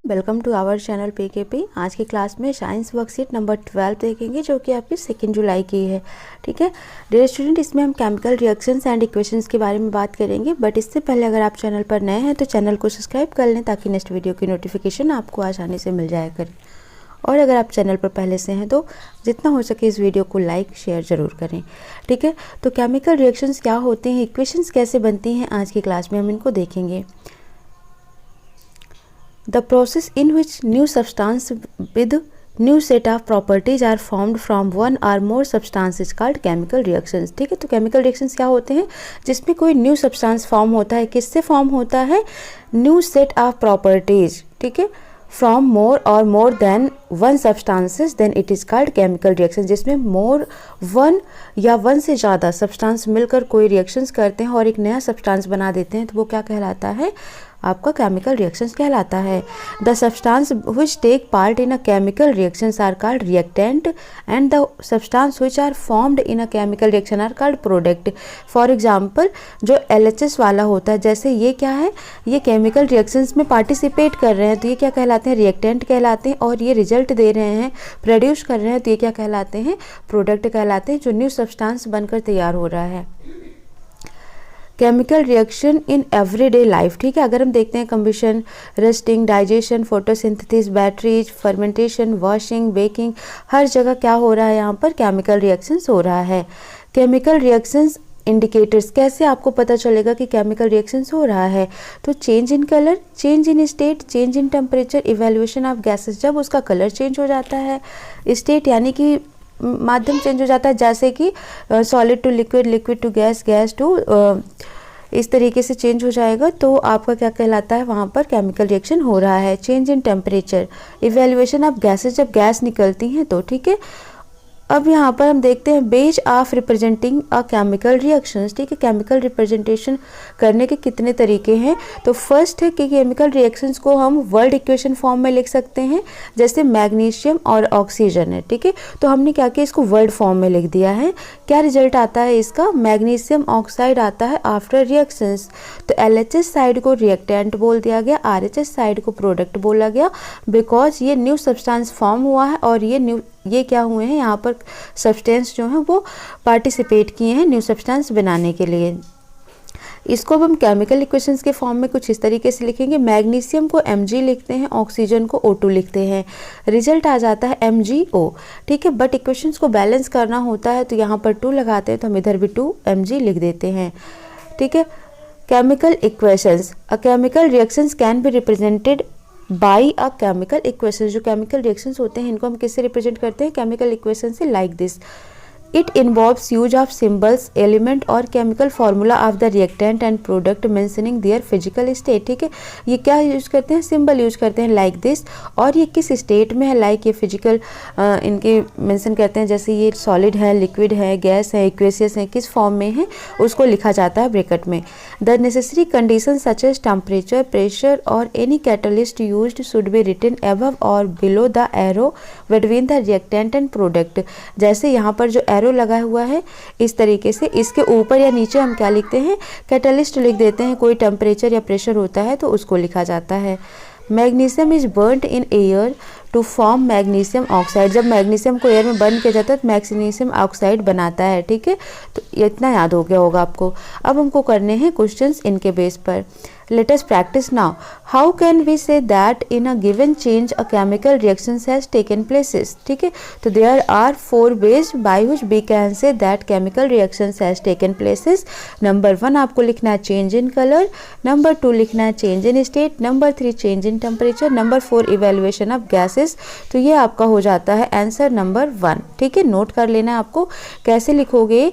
Welcome to our channel PKP. आज की class में साइंस वर्कशीट नंबर 12 देखेंगे जो कि आपकी 2 जुलाई की है। ठीक है डियर स्टूडेंट, इसमें हम केमिकल रिएक्शंस एंड इक्वेशंस के बारे में बात करेंगे। बट इससे पहले अगर आप चैनल पर नए हैं तो चैनल को सब्सक्राइब कर लें ताकि नेक्स्ट वीडियो की नोटिफिकेशन आपको आसानी से मिल जाया करे। और अगर आप चैनल पर पहले से हैं तो जितना हो सके इस वीडियो को लाइक शेयर ज़रूर करें। ठीक है, तो केमिकल रिएक्शंस क्या होते हैं, इक्वेशंस कैसे बनती हैं, आज की क्लास में हम इनको देखेंगे। The process in which new substance with new set of properties are formed from one or more substance is called chemical reactions। ठीक है, तो chemical reactions क्या होते हैं, जिसमें कोई new substance फॉर्म होता है। किससे फॉर्म होता है? new set of properties। ठीक है, from more or more than one substances then it is called chemical reaction। जिसमें more one या one से ज़्यादा substance मिलकर कोई reactions करते हैं और एक नया substance बना देते हैं तो वो क्या कहलाता है? आपका केमिकल रिएक्शंस कहलाता है। The substance which take part in a chemical reactions are called reactant and the substance which are formed in a chemical reaction are called product. For example जो LHS वाला होता है, जैसे ये क्या है, ये केमिकल रिएक्शंस में पार्टिसिपेट कर रहे हैं तो ये क्या कहलाते हैं? रिएक्टेंट कहलाते हैं। और ये रिजल्ट दे रहे हैं, प्रोड्यूस कर रहे हैं तो ये क्या कहलाते हैं? प्रोडक्ट कहलाते हैं, जो न्यू सब्सटेंस बनकर तैयार हो रहा है। Chemical reaction in everyday life. ठीक है, अगर हम देखते हैं combustion, rusting, digestion, photosynthesis, batteries, fermentation, washing, baking, हर जगह क्या हो रहा है? यहाँ पर केमिकल रिएक्शंस हो रहा है। केमिकल रिएक्शंस इंडिकेटर्स, कैसे आपको पता चलेगा कि केमिकल रिएक्शंस हो रहा है? तो change in colour, change in state, change in temperature, evaluation of gases. जब उसका कलर चेंज हो जाता है, स्टेट यानी कि माध्यम चेंज हो जाता है, जैसे कि solid to liquid, liquid to gas, gas to इस तरीके से चेंज हो जाएगा तो आपका क्या कहलाता है? वहाँ पर केमिकल रिएक्शन हो रहा है। Change in temperature, evaluation of gases, जब गैस निकलती हैं तो। ठीक है, अब यहाँ पर हम देखते हैं ways of representing a chemical reactions. ठीक है, केमिकल रिप्रेजेंटेशन करने के कितने तरीके हैं? तो फर्स्ट है कि केमिकल रिएक्शंस को हम वर्ड इक्वेशन फॉर्म में लिख सकते हैं, जैसे मैग्नीशियम और ऑक्सीजन है। ठीक है, तो हमने क्या किया, इसको वर्ड फॉर्म में लिख दिया है। क्या रिजल्ट आता है इसका? मैग्नीशियम ऑक्साइड आता है आफ्टर रिएक्शंस। तो LHS साइड को रिएक्टेंट बोल दिया गया, RHS साइड को प्रोडक्ट बोला गया, बिकॉज ये न्यू सब्सटेंस फॉर्म हुआ है और ये क्या हुए हैं, यहाँ पर सब्सटेंस जो हैं वो पार्टिसिपेट किए हैं न्यू सब्सटेंस बनाने के लिए। इसको अब हम केमिकल इक्वेशंस के फॉर्म में कुछ इस तरीके से लिखेंगे। मैग्नीशियम को Mg लिखते हैं, ऑक्सीजन को O2 लिखते हैं, रिजल्ट आ जाता है MgO। ठीक है, बट इक्वेशंस को बैलेंस करना होता है तो यहाँ पर 2 लगाते हैं तो हम इधर भी 2 Mg लिख देते हैं। ठीक है, chemical equations, a chemical reactions can be represented by a chemical equation. जो केमिकल रिएक्शंस होते हैं इनको हम किससे रिप्रेजेंट करते हैं? केमिकल इक्वेशन से, like this. It involves use of symbols, element और chemical formula of the reactant and product mentioning their physical state. ठीक है, ये क्या यूज करते हैं? सिंबल यूज करते हैं, लाइक दिस। और ये किस स्टेट में है? लाइक ये फिजिकल इनके मेंशन करते हैं, जैसे ये सॉलिड है, लिक्विड है, गैस है, एक्वेसियस है, किस फॉर्म में है उसको लिखा जाता है ब्रैकेट में। The necessary condition such as temperature, pressure और any catalyst used should be written above और below the arrow between the reactant and product. जैसे यहाँ पर जो एरो लगा हुआ है इस तरीके से, इसके ऊपर या नीचे हम क्या लिखते हैं? कैटलिस्ट लिख देते हैं। कोई टेम्परेचर या प्रेशर होता है तो उसको लिखा जाता है। Magnesium is burned in air to form magnesium oxide. जब मैग्नीशियम को एयर में बर्न किया जाता है तो मैग्नीशियम ऑक्साइड बनाता है। ठीक है, तो इतना याद हो गया होगा आपको। अब हमको करने हैं क्वेश्चंस इनके बेस पर। Let us practice now. How can we say that in a given change a chemical reaction has taken places? ठीक है, तो there are 4 ways by which we can say that chemical reactions has taken places. Number 1 आपको लिखना है change in color, number 2 लिखना है change in state, number 3 change in temperature, number 4 evaluation of gases। तो ये आपका हो जाता है आंसर नंबर 1। ठीक है, नोट कर लेना है आपको। कैसे लिखोगे?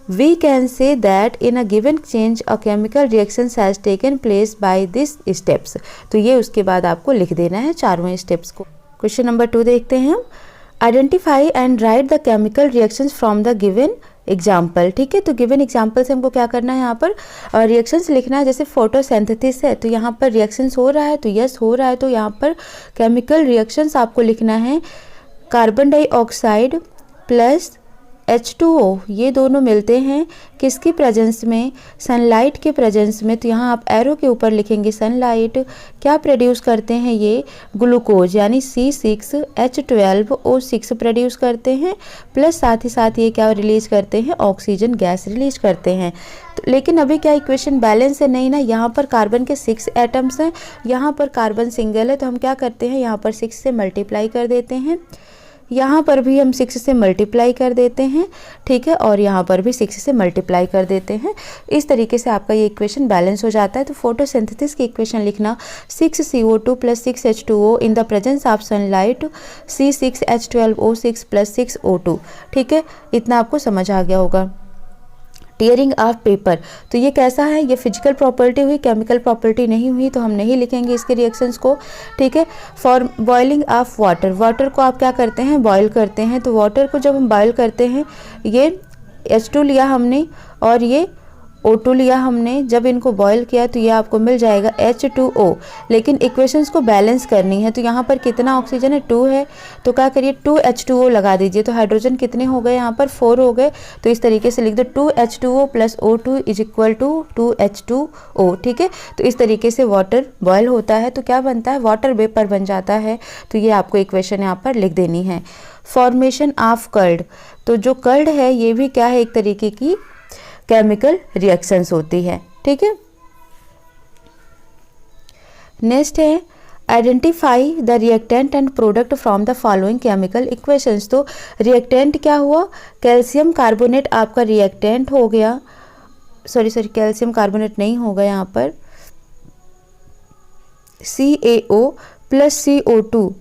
We can say that in a given change a chemical reaction has taken place by these steps। तो ये उसके बाद आपको लिख देना है चारों स्टेप्स को। क्वेश्चन नंबर 2 देखते हैं हम। Identify and right the chemical reactions from the given example. ठीक है, तो गिवन एग्जाम्पल से हमको क्या करना है? यहाँ पर रिएक्शंस लिखना है। जैसे फोटोसिंथेसिस है तो यहाँ पर रिएक्शंस हो रहा है तो यस हो रहा है, तो यहाँ पर केमिकल रिएक्शंस आपको लिखना है कार्बन डाइऑक्साइड प्लस H2O ये दोनों मिलते हैं किसकी प्रेजेंस में, सनलाइट के प्रेजेंस में। तो यहाँ आप एरो के ऊपर लिखेंगे सनलाइट। क्या प्रोड्यूस करते हैं ये, ग्लूकोज यानी C6H12O6 प्रोड्यूस करते हैं, प्लस साथ ही साथ ये क्या रिलीज करते हैं, ऑक्सीजन गैस रिलीज करते हैं। तो लेकिन अभी क्या इक्वेशन बैलेंस है नहीं ना, यहाँ पर कार्बन के 6 एटम्स हैं, यहाँ पर कार्बन सिंगल है। तो हम क्या करते हैं, यहाँ पर 6 से मल्टीप्लाई कर देते हैं, यहाँ पर भी हम 6 से मल्टीप्लाई कर देते हैं, ठीक है, और यहाँ पर भी 6 से मल्टीप्लाई कर देते हैं। इस तरीके से आपका ये इक्वेशन बैलेंस हो जाता है। तो फोटोसिंथेसिस की इक्वेशन लिखना 6CO2 plus 6H2O in the presence of sunlight C6H12O6 plus 6O2, ठीक है, इतना आपको समझ आ गया होगा। टीयरिंग ऑफ पेपर, तो ये कैसा है, ये फिजिकल प्रॉपर्टी हुई, केमिकल प्रॉपर्टी नहीं हुई, तो हम नहीं लिखेंगे इसके रिएक्शंस को, ठीक है। For boiling of water, water को आप क्या करते हैं, बॉयल करते हैं। तो वाटर को जब हम बॉयल करते हैं, ये H2 लिया हमने और ये O2 लिया हमने, जब इनको बॉयल किया तो ये आपको मिल जाएगा H2O। लेकिन इक्वेशंस को बैलेंस करनी है, तो यहाँ पर कितना ऑक्सीजन है, 2 है, तो क्या करिए 2H2O लगा दीजिए। तो हाइड्रोजन कितने हो गए, यहाँ पर 4 हो गए। तो इस तरीके से लिख दो 2H2O plus O2 is equal to 2H2O, ठीक है। तो इस तरीके से वाटर बॉयल होता है तो क्या बनता है, वाटर वेपर बन जाता है। तो ये आपको इक्वेशन यहाँ पर लिख देनी है। फॉर्मेशन ऑफ कर्ड, तो जो कर्ड है ये भी क्या है, एक तरीके की केमिकल रिएक्शंस होती है, ठीक है। नेक्स्ट है identify the reactant and product from the following chemical equations. तो रिएक्टेंट क्या हुआ, कैल्शियम कार्बोनेट आपका रिएक्टेंट हो गया, सॉरी कैल्शियम कार्बोनेट नहीं होगा, यहाँ पर CaO प्लस CO2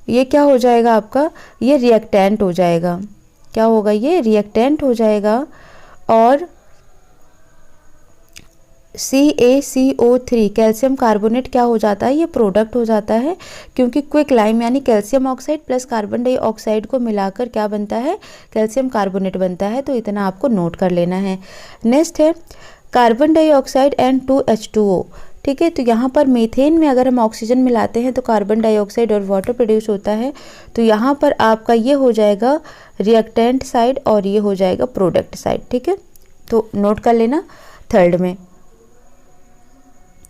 ये क्या हो जाएगा आपका, ये रिएक्टेंट हो जाएगा। क्या होगा, ये रिएक्टेंट हो जाएगा। और CaCO3 कैल्शियम कार्बोनेट क्या हो जाता है, ये प्रोडक्ट हो जाता है, क्योंकि क्विक लाइम यानी calcium oxide plus carbon dioxide को मिलाकर क्या बनता है, कैल्शियम कार्बोनेट बनता है। तो इतना आपको नोट कर लेना है। नेक्स्ट है कार्बन डाइऑक्साइड एंड 2H2O, ठीक है। तो यहाँ पर मीथेन में अगर हम ऑक्सीजन मिलाते हैं तो कार्बन डाइऑक्साइड और वाटर प्रोड्यूस होता है। तो यहाँ पर आपका ये हो जाएगा रिएक्टेंट साइड और ये हो जाएगा प्रोडक्ट साइड, ठीक है। तो नोट कर लेना। थर्ड में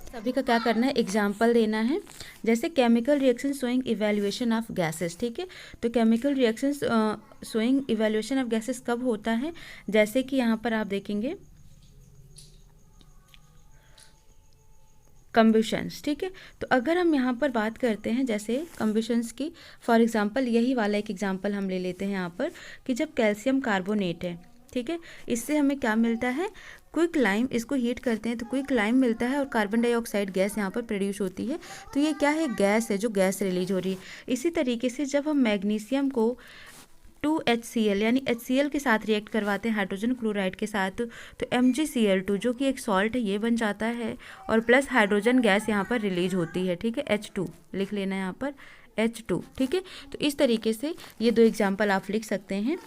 सभी का क्या करना है, एग्जाम्पल देना है। जैसे chemical reaction showing evaluation of gases, ठीक है। तो chemical reaction showing evaluation of gases कब होता है, जैसे कि यहाँ पर आप देखेंगे कम्बशंस, ठीक है। तो अगर हम यहाँ पर बात करते हैं जैसे कम्बशंस की, फॉर एग्जांपल यही वाला एक एग्जांपल हम ले लेते हैं यहाँ पर कि जब कैल्शियम कार्बोनेट है, ठीक है, इससे हमें क्या मिलता है, क्विक लाइम। इसको हीट करते हैं तो क्विक लाइम मिलता है और कार्बन डाइऑक्साइड गैस यहाँ पर प्रोड्यूस होती है। तो ये क्या है, गैस है जो गैस रिलीज हो रही है। इसी तरीके से जब हम मैग्नीशियम को 2HCl यानी HCl के साथ रिएक्ट करवाते हैं हाइड्रोजन क्लोराइड के साथ, तो MgCl2 जो कि एक सॉल्ट है ये बन जाता है और प्लस हाइड्रोजन गैस यहाँ पर रिलीज होती है, ठीक है। H2 लिख लेना है यहाँ पर H2, ठीक है। तो इस तरीके से ये दो एग्जाम्पल आप लिख सकते हैं।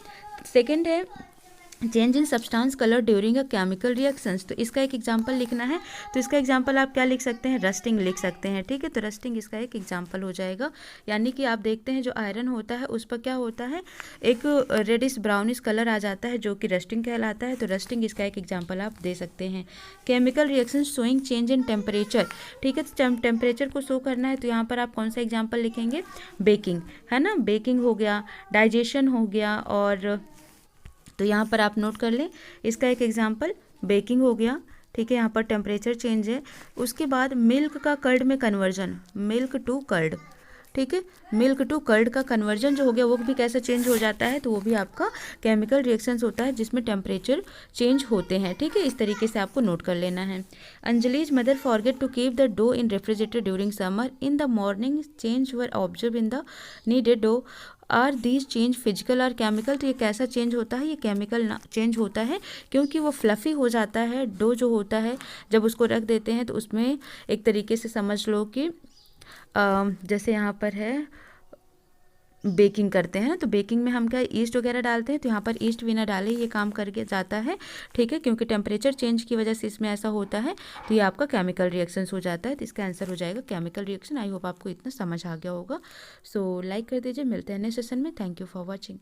सेकेंड है change in substance colour during a chemical reactions. तो इसका एक एग्जांपल लिखना है। तो इसका एग्जांपल आप क्या लिख सकते हैं, रस्टिंग लिख सकते हैं, ठीक है। तो रस्टिंग इसका एक एग्जांपल हो जाएगा। यानी कि आप देखते हैं जो आयरन होता है उस पर क्या होता है, एक रेडिश ब्राउनिश कलर आ जाता है जो कि रस्टिंग कहलाता है। तो रस्टिंग इसका एक एग्जाम्पल आप दे सकते हैं। Chemical reaction showing change in temperature, ठीक है। तो टेम्परेचर को शो करना है तो यहाँ पर आप कौन सा एग्जाम्पल लिखेंगे, बेकिंग, है ना। बेकिंग हो गया, डाइजेशन हो गया, और तो यहाँ पर आप नोट कर लें इसका एक एग्जाम्पल बेकिंग हो गया, ठीक है। यहाँ पर टेम्परेचर चेंज है। उसके बाद मिल्क का कर्ड में कन्वर्जन, मिल्क टू कर्ड, ठीक है। मिल्क टू कर्ड का कन्वर्जन जो हो गया वो भी कैसे चेंज हो जाता है, तो वो भी आपका केमिकल रिएक्शंस होता है जिसमें टेम्परेचर चेंज होते हैं, ठीक है। इस तरीके से आपको नोट कर लेना है। Anjali's mother forget to keep the dough in refrigerator during summer, in the morning change were observe in the kneaded dough, are these change physical और केमिकल। तो ये कैसा चेंज होता है, ये केमिकल चेंज होता है क्योंकि वो फ्लफ़ी हो जाता है। डो जो होता है जब उसको रख देते हैं तो उसमें एक तरीके से समझ लो कि जैसे यहाँ पर है बेकिंग करते हैं, तो बेकिंग में हम क्या ईस्ट वगैरह डालते हैं, तो यहाँ पर ईस्ट भी ना डालें, ये काम करके जाता है, ठीक है। क्योंकि टेम्परेचर चेंज की वजह से इसमें ऐसा होता है, तो ये आपका केमिकल रिएक्शंस हो जाता है। तो इसका आंसर हो जाएगा केमिकल रिएक्शन। आई होप आपको इतना समझ आ गया होगा। सो लाइक कर दीजिए, मिलते हैं नेक्स्ट सेशन में। Thank you for watching.